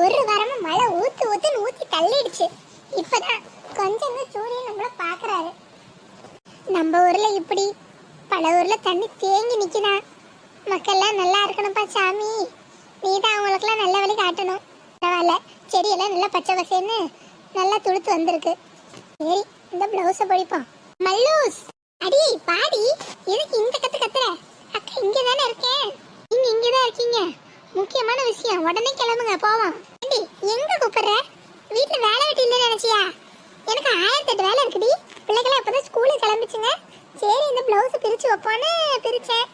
ஒரு வாரமா மழை ஊத்துன்னு ஊத்தி தள்ளிடுச்சு. இப்பதான் கொஞ்சம் சூரியன் நம்மள பாக்குறாரு. நம்ம ஊர்ல இப்படி பல ஊர்ல தண்ணி தேங்கி நிக்குதா. மக்கள்லாம் நல்லா இருக்கணும்ப்பா சாமி, நீதான் அவங்களுக்குலாம் நல்ல வழி காட்டணும். பரவாயில்ல, செடியெல்லாம் நல்லா பச்சை பசேன்னு நல்லா துளுத்து வந்திருக்கு. சரி, இந்த பிளவுஸை படிப்போம். மல்லூஸ், அடி பாடி, எதுக்கு இந்த கத்து கத்துற? அக்கா இங்கே தானே இருக்கேன். நீங்க இங்கதான் இருக்கீங்க. முக்கியமான விஷயம், உடனே கிளம்புங்க போவோம். ஏண்டி எங்க கூப்பிடுற? வீட்டுல வேலை வெட்டி இல்லைன்னு நினைச்சியா? எனக்கு 1008 வேலை இருக்குடி. பிள்ளைகளாம் இப்பதான் ஸ்கூலுக்கு கிளம்பிச்சுங்க. சரி, இந்த பிளவுஸ் பிரிச்சு வைப்போன்னு பிரிச்சேன்.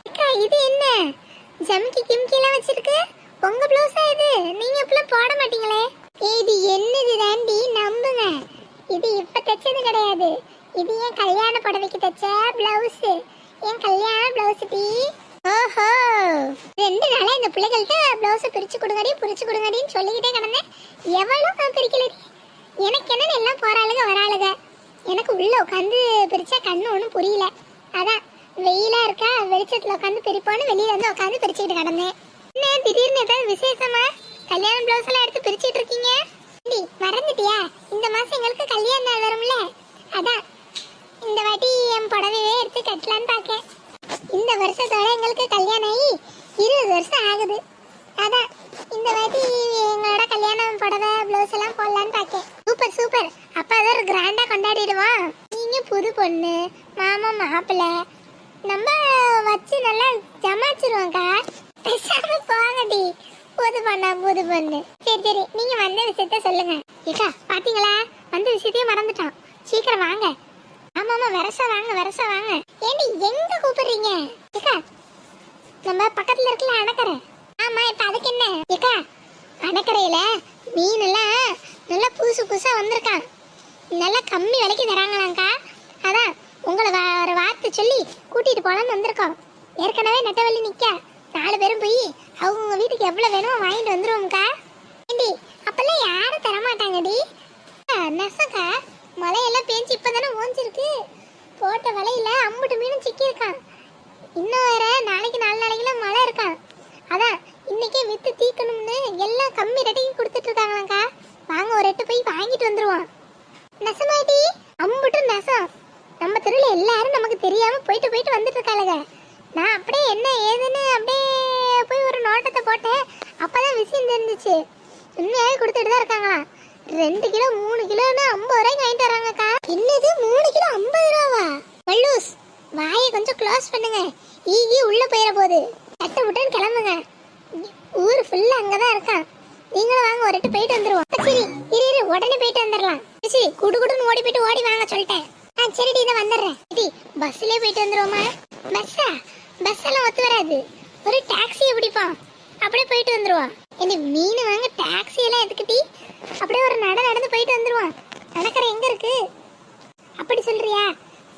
அக்கா இது என்ன ஜம்கி கிம்கிலாம் வச்சிருக்கு? உங்க பிளவுஸா இது? நீங்க இப்பெல்லாம் போட மாட்டீங்களே. இது என்னது தாண்டி, நம்புங்க. இது இப்ப தைச்சது கிடையாது. இது என் கல்யாண புடவைக்கு தைச்ச பிளவுஸ். என் கல்யாண பிளவுஸ் டி. ஓஹோ, 2 நாளா இந்த பிள்ளைகள்கிட்ட பிளவுஸ் பிரிச்சு கொடுங்கடின்னு சொல்லிக்கிட்டே கிடந்தேன். எவ்வளவு பிரிக்கலடி. எனக்கு என்னன்னு எல்லாம் போறாளுங்க வராளுங்க. எனக்கு உள்ள உட்காந்து பிரிச்சா கண்ணு ஒன்றும் புரியல. அதான் வெயிலா இருக்கா, வெளிச்சத்துல உட்காந்து பிரிப்போன்னு வெளியில வந்து உட்காந்து பிரிச்சுக்கிட்டு கிடந்தேன். என்ன திடீர்னு ஏதாவது விசேஷமா கல்யாண பிளவுஸ் எல்லாம் எடுத்து பிரிச்சுட்டு இருக்கீங்க? மறந்துட்டியா? இந்த மாசம் எங்களுக்கு கல்யாண நாள் வரும்ல, அதான் இந்த வாட்டி என் புடவையே எடுத்து கட்டலான்னு பாக்கேன். இந்த வருஷத்தோட எங்களுக்கு கல்யாணம் ஆகி 20 வருஷம் ஆகுது. அதான் இந்த வாட்டி எங்களோட கல்யாணம் புடவை பிளவுஸ் எல்லாம் போடலான்னு பாக்கேன். சூப்பர் சூப்பர், அப்ப அதை ஒரு கிராண்டா கொண்டாடிடுவோம். நீங்க புது பொண்ணு, மாமா மாப்பிள்ளை, நம்ம வச்சு நல்லா ஜமாச்சிருவோம்க்கா. பேசாம போங்கடி. புது பொண்ணு. சரி சரி, நீங்க வந்த விஷயத்த சொல்லுங்க. ஏக்கா பாத்தீங்களா, வந்த விஷயத்தையும் மறந்துட்டோம். சீக்கிரம் வாங்க. ஆமாமா, வரசா வாங்க. ஏண்டி எங்க கூப்பிடுறீங்க? ஏக்கா நம்ம பக்கத்துல இருக்கல அணக்கரை. ஆமா, இப்ப அதுக்கு என்ன? ஏக்கா அணக்கரையில மீன் எல்லாம் நல்லா புதுசா வந்திருக்கான். நல்லா கம்மி விலைக்கு தராங்களாங்க்கா. அதான் உங்களை ஒரு வார்த்தை சொல்லி கூட்டிட்டு போலான்னு வந்திருக்கோம். ஏற்கனவே நெட்டவள்ளி நிக்க 4 பேரும் போய் அவங்க வீட்டுக்கு எவ்வளவு வேணுமோ வாங்கிட்டு வந்துருவோம்க்கா. ஏண்டி அப்பெல்லாம் யாரும் தரமாட்டாங்கடி. நெசக்கா மழையெல்லாம் பேஞ்சு இப்பதானே ஓஞ்சிருக்கு. போட்ட வலையில அம்புட்டு மீனும் சிக்கியிருக்கான். இன்னும் வேற நாளைக்கு 4 நாளைக்குலாம் மழை இருக்கான். அதான் இன்னைக்கே வித்து தீக்கணும்னு எல்லாம் கம்மி ரேட்டுக்கு கொடுத்துட்டு இருக்காங்களாக்கா. வாங்க ஒரு 8 போய் வாங்கிட்டு வந்துருவோம். நெசமாடி அம்புட்டு நெசம். நம்ம தெருவில் எல்லாரும் நமக்கு தெரியாம போயிட்டு வந்துட்டு இருக்காளுங்க. நான் அப்படியே என்ன ஏதுன்னு அப்படியே போய் ஒரு நோட்டத்தை போட்டேன். அப்பதான் விஷயம் தெரிஞ்சிச்சு. உண்மையாவே கொடுத்துட்டு தான் இருக்காங்களா. 2 கிலோ 3 கிலோன்னு 50 ரூபாய்க்கு வாங்கிட்டு வராங்கக்கா. என்னது 3 கிலோ 50 ரூபாவா? மல்லூஸ், வாயை கொஞ்சம் க்ளோஸ் பண்ணுங்க. ஈகி உள்ள போயிட போகுது. தட்டு முட்டுன்னு கிளம்புங்க. ஊர் ஃபுல்லா அங்கதான் இருக்கான். நீங்களும் வாங்க, ஒரு 8 போயிட்டு வந்துருவோம். சரி இரு, உடனே போயிட்டு வந்துடலாம். சரி, குடுன்னு ஓடி வாங்க சொல்லிட்டேன். சரிடி, இதை வந்துடுறேன். பஸ்லயே போயிட்டு வந்துருவோமா? பஸ் எல்லாம் ஒத்து வராது. ஒரு டாக்ஸியை பிடிப்போம், அப்படியே போயிட்டு வந்துருவோம். என்ன மீன் வாங்க டாக்ஸி எல்லாம் எதுக்குடி? அப்படியே ஒரு நடந்து போயிட்டு வந்துருவோம். நடக்கிற எங்க இருக்கு? அப்படி சொல்றியா?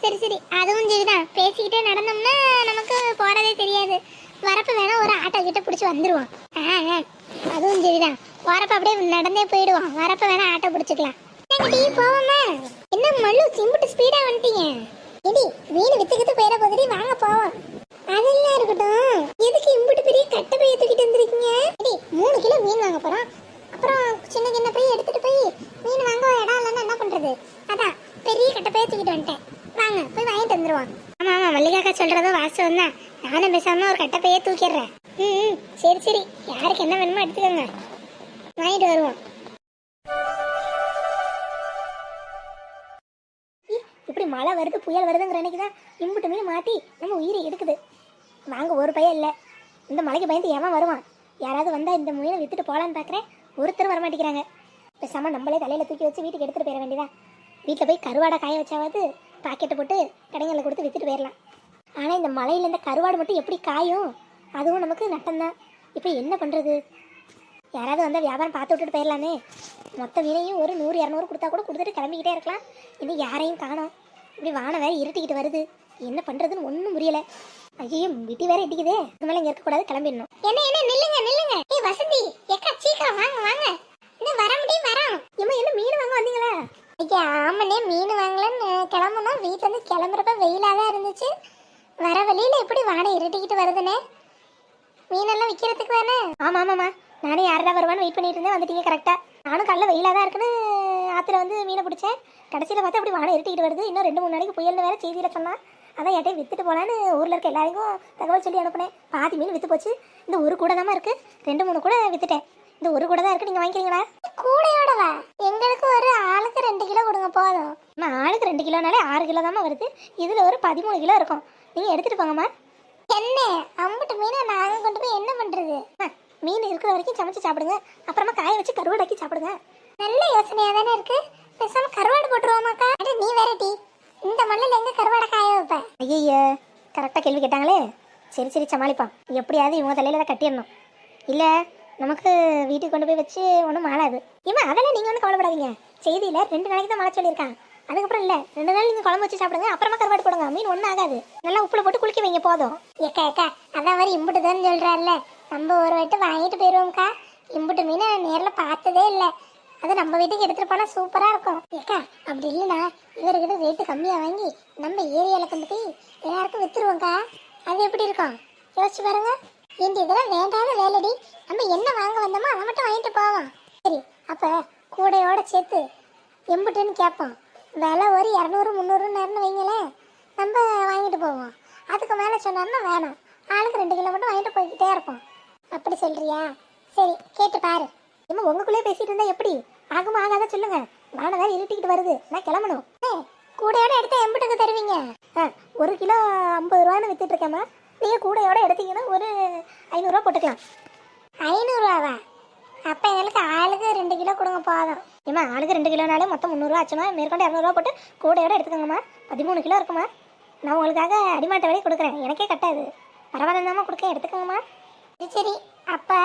சரி, அதுவும் சரிதான். பேசிக்கிட்டே நடந்தோம்னா நமக்கு போறதே தெரியாது. வரப்ப வேணா ஒரு ஆட்டோ கிட்ட பிடிச்சி வந்துருவோம். அதுவும் சரிதான். வரப்ப அப்படியே நடந்தே போயிடுவோம். வரப்ப வேணா ஆட்டோ பிடிச்சிக்கலாம். போவோமா? என்ன மல்லு சிம்பிட்டு ஸ்பீடா வந்துட்டீங்க? எடி மீன் வித்துக்கிட்டு போயிட போதுடி, வாங்க போவோம். அதெல்லாம் இருக்கட்டும், எதுக்கு இம்புட்டு பெரிய கட்டை பைய தூக்கிட்டு வந்திருக்கீங்க? எடி 3 கிலோ மீன் வாங்க போறோம். அப்புறம் சின்ன பைய எடுத்துட்டு போய் மீன் வாங்க இடம் இல்லைன்னா என்ன பண்றது? அதான் பெரிய கட்டை பைய தூக்கிட்டு வந்துட்டேன். வாங்க போய் வாங்கிட்டு வந்துருவோம். ஆமா மல்லிகாக்கா சொல்றதும் வாசம் தான். நானும் பேசாம ஒரு கட்டை பைய தூக்கிடுறேன். சரி, யாருக்கு என்ன வேணுமோ எடுத்துக்கோங்க, வாங்கிட்டு வருவோம். இப்படி மழை வருது புயல் வருதுங்கிற அன்னைக்கு தான் இம்புட்டு மீன் மாட்டி நம்ம உயிரை எடுக்குது. வாங்க ஒரு பையன் இல்லை. இந்த மழைக்கு பயந்து ஏன் வருவான்? யாராவது வந்தால் இந்த மீனை விற்றுட்டு போகலான்னு பார்க்குறேன். ஒருத்தரும் வரமாட்டேங்கிறாங்க. பேசாமல் நம்மளே தலையில் தூக்கி வச்சு வீட்டுக்கு எடுத்துகிட்டு போயிட வேண்டியதா. வீட்டில் போய் கருவாடை காய வச்சாவது பாக்கெட்டை போட்டு கடைங்களில் கொடுத்து விற்றுட்டு போயிடலாம். ஆனால் இந்த மழையில் இந்த கருவாடு மட்டும் எப்படி காயும்? அதுவும் நமக்கு நட்டம்தான். இப்போ என்ன பண்ணுறது? யாராவது வந்தால் வியாபாரம் பார்த்து விட்டுட்டு போயிடலாமே. மொத்த மீனையும் ஒரு 100-200 கொடுத்தா கூட கொடுத்துட்டு கிளம்பிக்கிட்டே இருக்கலாம். இன்னும் யாரையும் காணோம். இப்படி வானம் வேற இருட்டிக்கிட்டு வருது. என்ன பண்ணுறதுன்னு ஒன்றும் புரியலை. ஐயோ, விட்டி வேற இடிக்குதே. இது மேலே இங்கே இருக்கக்கூடாது, கிளம்பிடணும். என்ன நில்லுங்க. ஏய் வசந்தி, எக்கா சீக்கிரம் வாங்க. இன்னும் வர முடியும் வரோம். என்ன மீன் வாங்க வந்தீங்களா? ஐயா ஆமாண்ணே, மீன் வாங்கலன்னு கிளம்புனோம். வீட்டிலேருந்து கிளம்புறப்ப வெயிலாக தான் இருந்துச்சு. வர வழியில் எப்படி வானம் இருட்டிக்கிட்டு வருதுண்ணே? மீனெல்லாம் விற்கிறதுக்கு தானே? ஆமாம்மா, நானே யாரா வருவான்னு வெயிட் பண்ணிட்டு இருந்தேன், வந்துட்டீங்க கரெக்டாக. நானும் காலைல வெயிலாக தான் இருக்குன்னு ஆற்றுல வந்து மீனை பிடிச்சேன். கடைசியில் பார்த்தா அப்படி வானம் இருட்டிக்கிட்டு வருது. இன்னும் 2-3 நாளைக்கு புயல்னு வேறு செய்தியில் சொன்னான். அதான் யார்ட்டையும் விற்றுட்டு போகலான்னு ஊரில் இருக்க எல்லாருக்கும் தகவல் சொல்லி அனுப்புனேன். பாதி மீன் விற்று போச்சு. இந்த ஒரு கூட தான் இருக்குது, 2-3 கூட விற்றுட்டேன். இந்த ஒரு கூட தான் இருக்குது, நீங்கள் வாங்கிக்கிறீங்களா? கூடையோடவா? எங்களுக்கு ஒரு ஆளுக்கு 2 கிலோ கொடுங்க போதும். அம்மா ஆளுக்கு 2 கிலோனாலே 6 கிலோ தாம்மா வருது. இதில் ஒரு 13 கிலோ இருக்கும். நீங்கள் எடுத்துகிட்டு போங்கம்மா. என்ன அம்புட்டு மீனை நாங்கள் கொண்டு போய் என்ன பண்ணுறது? மீன் இருக்கிற வரைக்கும் சமைச்சு சாப்பிடுங்க, அப்புறமா காய வச்சு கருவாடாக்கி சாப்பிடுங்க. நல்ல யோசனையாக தானே இருக்கு. பேசாமல் கருவாடு போட்டுருவோமாக்கா? அட நீ வேற டி, இந்த மண்ணில் எங்கே கருவாடை காய வைப்பேன்? ஐய கரெக்டாக கேள்வி கேட்டாங்களே. சரி சரி சமாளிப்பான். எப்படியாவது இவங்க தலையில் தான் கட்டிடணும். இல்லை நமக்கு வீட்டுக்கு கொண்டு போய் வச்சு ஒன்றும் மாளாது. இவன் அதெல்லாம் நீங்கள் ஒன்றும் கவலைப்படாதீங்க. செய்தியில் 2 நாளைக்கு தான் மாள சொல்லியிருக்கான். அதுக்கப்புறம் இல்லை 2 நாள் நீங்கள் குழம்பு வச்சு சாப்பிடுங்க, அப்புறமா கருவாடு போடுங்க. மீன் ஒன்றும் ஆகாது. நல்லா உப்புல போட்டு குளிக்க வைங்க போதும். ஏக்கா ஏக்கா அதான் மாதிரி இம்புட்டுதான்னு சொல்கிறாருல, நம்ம ஒரு வாட்டி வாங்கிட்டு போயிடுவோம்க்கா. இம்புட்டு மீனை நேரில் பார்த்ததே இல்லை. அது நம்ம வீட்டுக்கு எடுத்துகிட்டு போனால் சூப்பராக இருக்கும். ஏக்கா அப்படி இல்லைனா இவர்கிட்ட ரேட்டு கம்மியாக வாங்கி நம்ம ஏரியாவில் கொண்டு போய் எல்லாருக்கும் விற்றுருவோம்க்கா. அது எப்படி இருக்கும் யோசிச்சு பாருங்க. ஏண்டி இதெல்லாம் வேண்டாத வேலைடி. நம்ம என்ன வாங்க வந்தோமோ அதை மட்டும் வாங்கிட்டு போவோம். சரி அப்போ கூடையோட சேர்த்து எம்புட்டுன்னு கேட்போம். விலை ஒரு 200-300 வைங்களேன், நம்ம வாங்கிட்டு போவோம். அதுக்கு மேலே சொன்னார்னா வேணாம், ஆளுக்கு 2 கிலோ மட்டும் வாங்கிட்டு போய்கிட்டே இருப்போம். அப்படி சொல்றியா? சரி கேட்டு பாரு. இம்மா உங்களுக்குள்ளே பேசிட்டு இருந்தா எப்படி? ஆகுமா ஆகாத சொல்லுங்க. நானும் வேறு இருட்டிக்கிட்டு வருது, நான் கிளம்பணும். கூடையோட எடுத்தா எம்புட்டுக்கு தருவீங்க? 1 கிலோ 50 ரூபான்னு வித்துட்டு இருக்கேம்மா. நீங்கள் கூடையோட எடுத்தீங்கன்னா ஒரு 500 ரூபா போட்டுக்கலாம். 500 ரூபாவா? அப்போ எங்களுக்கு ஆளுக்கு 2 கிலோ கொடுங்க போதும். ஏம்மா ஆளுக்கு 2 கிலோனாலே மொத்தம் 300 ரூபா ஆச்சுமா. மேற்கொண்டு 200 ரூபா போட்டு கூடையோட எடுத்துக்கோங்கம்மா. 13 கிலோ இருக்குமா. நான் உங்களுக்காக அடிமாட்ட விலையை கொடுக்குறேன், எனக்கே கட்டாது. பரவாயில்லதாம்மா கொடுக்க, எடுத்துக்கோங்கம்மா. சரி அப்போ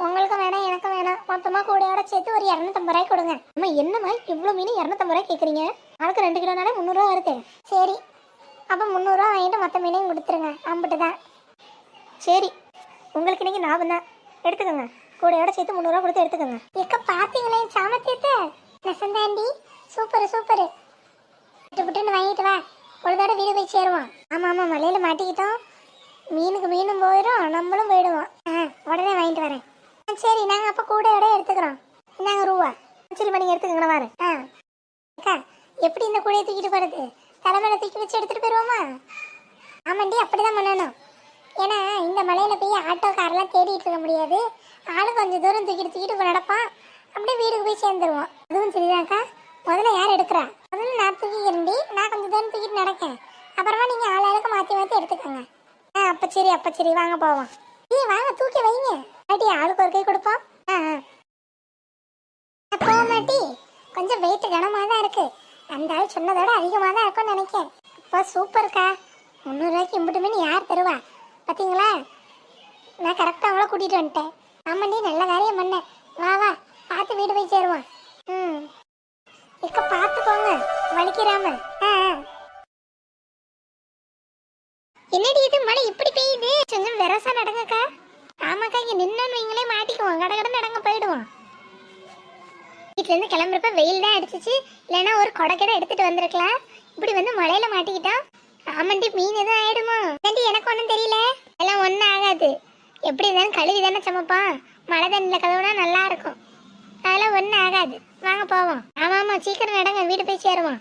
உங்களுக்கும் வேணாம் எனக்கும் வேணாம், மொத்தமாக கூடையோட சேர்த்து ஒரு 250 ரூபாய் கொடுங்க. அம்மா என்னம்மா இவ்வளோ மீன் 250 ரூபாய் கேட்குறீங்க? ஆளுக்கு 2 கிலோனாலே 300 ரூபா வருது. சரி அப்போ 300 ரூபா வாங்கிட்டு மொத்த மீனையும் கொடுத்துருங்க. அம்பிட்டு தான். சரி உங்களுக்கு இன்னைக்கு ஞாபகம் தான், எடுத்துக்கோங்க. கூடையோட சேர்த்து 300 ரூபா கொடுத்து எடுத்துக்கோங்க. எக்க பார்த்தீங்களே சாமத்தியத்தை, நெசந்தாண்டி சூப்பர் சூப்பர். விட்டுன்னு வாங்கிட்டு வா, பொழுதோட வீடு போய் சேருவோம். ஆமாம் ஆமாம் மலையில் மாட்டிக்கிட்டோம், மீனுக்கு மீனும் போயிடும் நம்மளும் போயிடுவோம். உடனே வாங்கிட்டு வரேன். சரி நாங்கள் அப்போ கூடையோட எடுத்துக்கிறோம். இந்தாங்க ரூபா. சரிம்மா நீங்கள் எடுத்துக்கோங்க, வரேன். அக்கா எப்படி இந்த கூடையை தூக்கிட்டு போகிறது? தலைமையில தூக்கி வச்சு எடுத்துகிட்டு போயிடுவோமா? ஆமாண்டி அப்படிதான் பண்ணணும். ஏன்னா இந்த மலையில் போய் ஆட்டோ காரெல்லாம் தேடிட்டு இருக்க முடியாது. ஆளு கொஞ்சம் தூரம் தூக்கிட்டு நடப்பான், அப்படியே வீட்டுக்கு போய் சேர்ந்துருவோம். அதுவும் சரிதான்க்கா. முதல்ல யார் எடுக்கிறா? முதல்ல நான் தூக்கிக்கிறேன்டி, நான் கொஞ்சம் தூரம் தூக்கிட்டு நடக்கேன். அப்புறமா நீங்கள் ஆளுக்கு மாற்றி மாற்றி எடுத்துக்கோங்க. அப்போ சரி வாங்க போவோம். வாங்க தூக்கி வைங்க. ஆட்டி ஆளுக்கு ஒரு கை கொடுப்போம். போக மாட்டி, கொஞ்சம் வெயிட் கனமாக தான் இருக்கு. அந்த ஆள் சொன்னதோட அதிகமாக தான் இருக்கும்னு நினைக்கிறேன். இப்போ சூப்பர்க்கா. 300 ரூபாய்க்கு இம்புட்டு மீன் யார் தருவா பார்த்தீங்களா? நான் கரெக்டாக அவங்கள கூட்டிகிட்டு வந்துட்டேன். ஆமாண்டி நல்ல காரியம் பண்ணேன். வா வா பார்த்து வீடு போய் சேருவான். இக்க பார்த்துக்கோங்க வலிக்கிறாம. என்னடி இது மழை இப்படி பெய்யுது? கொஞ்சம் வெரசா நடங்கக்கா. ஆமாக்கா இங்கே நின்னோன்னு வைங்களே மாட்டிக்குவோம், கடை நடங்க போயிடுவோம். வீட்டிலேருந்து கிளம்புறப்ப வெயில் தான் அடிச்சிச்சு, இல்லைன்னா ஒரு கொடைக்கடை எடுத்துட்டு வந்திருக்கலாம். இப்படி வந்து மழையில மாட்டிக்கிட்டோம். ஆமாண்டி மீன் எதுவும் ஆயிடுமோ? எனக்கு ஒன்றும் தெரியல, எல்லாம் ஒன்றும் ஆகாது. எப்படி இருந்தாலும் கழுவி தானே சமைப்பான், மழை தண்ணியில் கழுவுனா நல்லா இருக்கும். அதெல்லாம் ஒன்றும் ஆகாது, வாங்க போவோம். ஆமாம் சீக்கிரம் நடங்க வீடு போய் சேருவோம்.